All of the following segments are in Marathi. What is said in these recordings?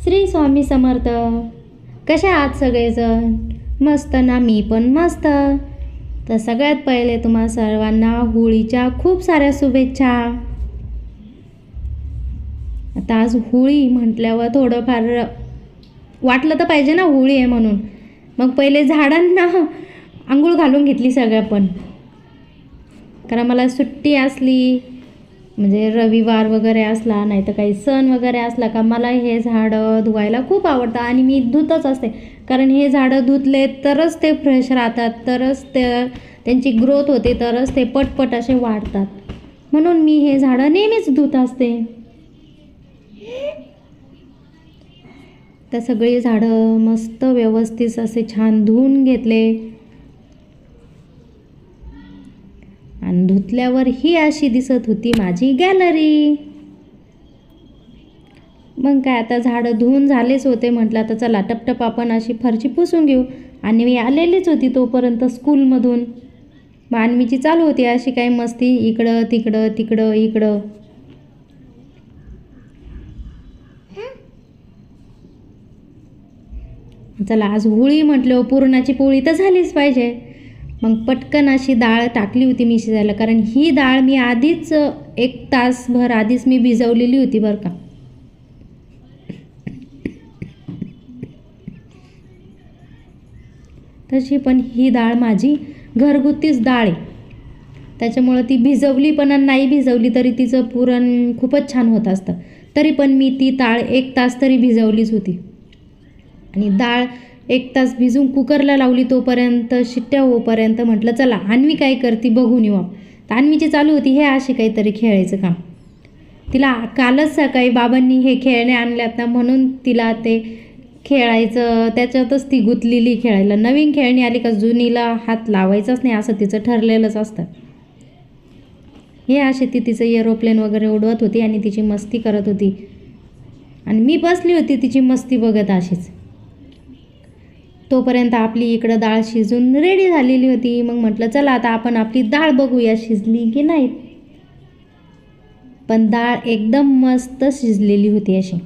श्री स्वामी समर्थ. कशा आहात सगळेजण? मस्त ना? मी पण मस्त. तर सगळ्यात पहिले तुम्हा सर्वांना होळीच्या खूप साऱ्या शुभेच्छा. आता आज होळी म्हटल्यावर थोडंफार वाटलं तर पाहिजे ना होळी आहे म्हणून. मग पहिले झाडांना आंघोळ घालून घेतली सगळ्या पण, कारण मला सुट्टी असली म्हणजे रविवार वगैरे असला नाही तर काही सण वगैरे असला का मला हे झाडं धुवायला खूप आवडतं आणि मी धुतच असते. कारण हे झाडं धुतले तरच ते फ्रेश राहतात, तरच त्यांची ग्रोथ होते, तरच ते पटपट असे वाढतात. म्हणून मी हे झाडं नेहमीच धुत असते. तर सगळी झाडं मस्त व्यवस्थित असे छान धुवून घेतले आणि धुतल्यावर ही अशी दिसत होती माझी गॅलरी. मग काय, आता झाडं धुवून झालेच होते. म्हटलं आता चला टपटप आपण अशी फरशी पुसून घेऊ. आणि मी आलेलीच होती तोपर्यंत स्कूलमधून. मानवीची चालू होती अशी काही मस्ती, इकडं तिकडं तिकडं इकडं. चला आज होळी म्हटलं पुरणाची पोळी तर झालीच पाहिजे. मग पटकन अशी डाळ टाकली होती मी शिजायला, कारण ही डाळ मी आधीच 1 तासभर आधीच मी भिजवलेली होती बरं का. तशी पण ही डाळ माझी घरगुतीच डाळ आहे, त्याच्यामुळं ती भिजवली पण आणि नाही भिजवली तरी तिचं पुरण खूपच छान होत असतं. तरी पण मी ती डाळ 1 तास तरी भिजवलीच होती. आणि डाळ 1 तास भिजून कुकरला लावली. तोपर्यंत शिट्ट्या होईपर्यंत म्हटलं चला अन्वी काय करते बघून येऊ. तर अन्वीची चालू होती हे अशी काहीतरी खेळायचं काम. तिला कालच सकाळी बाबांनी हे खेळणे आणल्यात ना, म्हणून तिला ते खेळायचं त्याच्यातच ती गुंतलेली खेळायला. नवीन खेळणी आली का जुनीला हात लावायचाच नाही असं तिचं ठरलेलंच असतं. हे असे ती तिचं एरोप्लेन वगैरे उडवत होती आणि तिची मस्ती करत होती आणि मी बसली होती तिची मस्ती बघत अशीच. तोपर्यंत आपली इकडं डाळ शिजून रेडी झालेली होती. मग म्हटलं चला आता आपण आपली डाळ बघूया शिजली की नाही. पण डाळ एकदम मस्त शिजलेली होती अशी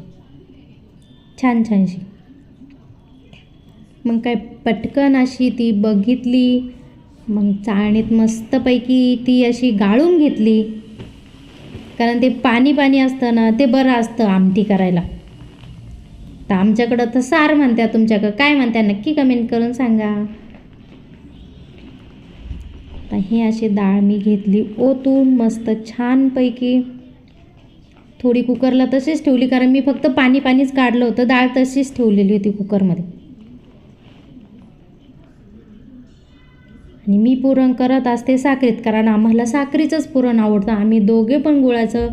छान छानशी. मग काय पटकन अशी ती बघितली. मग चाळणीत मस्तपैकी ती अशी गाळून घेतली, कारण ते पाणी पाणी असतं ना ते बरं असतं आमटी करायला. तर आमच्याकडं तर सार म्हणतात, तुमच्याकडं काय म्हणतात नक्की कमेंट करून सांगा. तर हे अशी डाळ मी घेतली ओतून मस्त छानपैकी. थोडी कुकरला तशीच ठेवली, कारण मी फक्त पाणी पाणीच काढलं होतं, डाळ तशीच ठेवलेली होती कुकरमध्ये. आणि मी पुरण करत असते साखरेत, कारण आम्हाला साखरेचंच पुरण आवडतं. आम्ही दोघे पण गुळाचं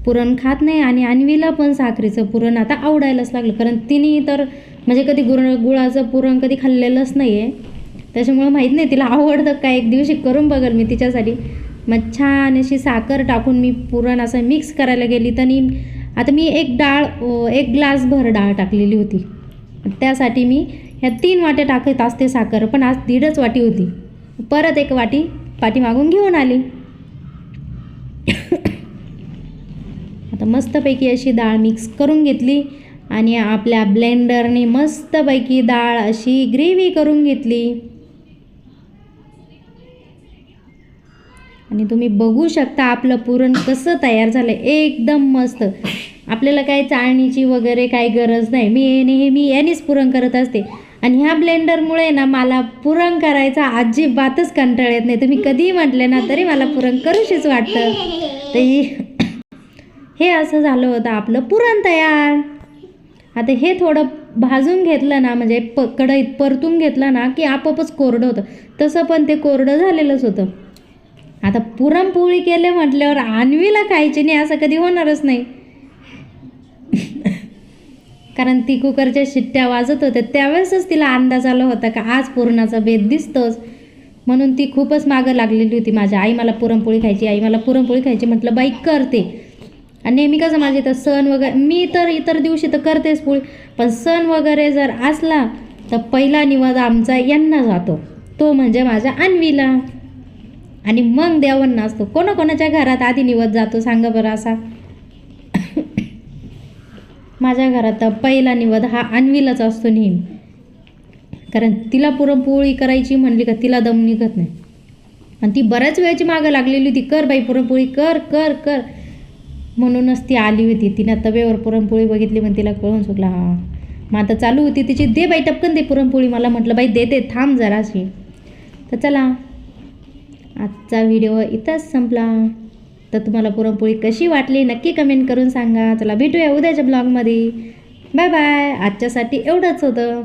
पुरण खात नाही आणि अन्वीला पण साखरेचं पुरण आता आवडायलाच लागलं, कारण तिने तर म्हणजे कधी गुळाचं पुरण कधी खाल्लेलंच नाही आहे. त्याच्यामुळं माहीत नाही तिला आवडतं का. एक दिवशी करून बघेल मी तिच्यासाठी. मग छान अशी साखर टाकून मी पुरण असं मिक्स करायला गेली. तर आता मी 1 ग्लासभर डाळ टाकलेली होती. त्यासाठी मी ह्या 3 वाट्या टाकत असते साखर, पण आज 1.5 वाटी होती. परत 1 वाटी पाठीमागून घेऊन आली. आता मस्तपैकी अशी डाळ मिक्स करून घेतली आणि आपल्या ब्लेंडरने मस्तपैकी डाळ अशी ग्रेव्ही करून घेतली. आणि तुम्ही बघू शकता आपलं पुरण कसं तयार झालं, एकदम मस्त. आपल्याला काय चाळणीची वगैरे काही गरज नाही. मी नेहमी यानेच पुरण करत असते आणि ह्या ब्लेंडरमुळे ना मला पुरण करायचा अजिबातच कंटाळा येत नाही. तुम्ही कधीही म्हटले ना तरी मला पुरण करूशीच वाटतं. तर हे असं झालं होतं आपलं पुरण तयार. आता हे थोडं भाजून घेतलं ना, म्हणजे कढईत परतून घेतलं ना की आपोआपच कोरडं होतं. तसं पण ते कोरडं झालेलंच होतं. आता पुरणपोळी केले म्हटल्यावर अन्वीला खायची नाही असं कधी होणारच नाही. कारण ती कुकरच्या शिट्ट्या वाजत होत्या त्यावेळेसच तिला अंदाज आला होता का आज पुरणाचा बेत दिसतोच. म्हणून ती खूपच मागं लागलेली होती माझ्या. आई मला पुरणपोळी खायची, आई मला पुरणपोळी खायची. म्हटलं बाई करते. आणि नेहमी कसं माझे तर सण वगैरे, मी तर इतर दिवशी तर करतेच पोळी, पण सण वगैरे जर असला तर पहिला निवाद आमचा यांना जातो, तो म्हणजे माझ्या अन्वीला. आणि मग देवांना असतो. कोणाकोणाच्या घरात आधी निवद जातो सांगा बरं असा. माझ्या घरात पहिला निवद हा अन्वीलाच असतो नेहमी, कारण तिला पुरणपोळी करायची म्हणली का तिला दम निघत नाही. आणि ती बऱ्याच वेळची मागं लागलेली होती, कर बाई पुरणपोळी कर कर कर. म्हणूनच ती आली होती. तिनं तव्यावर पुरणपोळी बघितली पण तिला कळून चुकला. हां मग आता चालू होती तिची, दे बाई टपकन दे पुरणपोळी. मला म्हटलं बाई देते, थांब जराशी. तर चला, आजचा व्हिडिओ इथंच संपला. तर तुम्हाला पुरणपोळी कशी वाटली नक्की कमेंट करून सांगा. चला भेटूया उद्याच्या ब्लॉगमध्ये. Bye bye. आजच्यासाठी एवढंच होतं.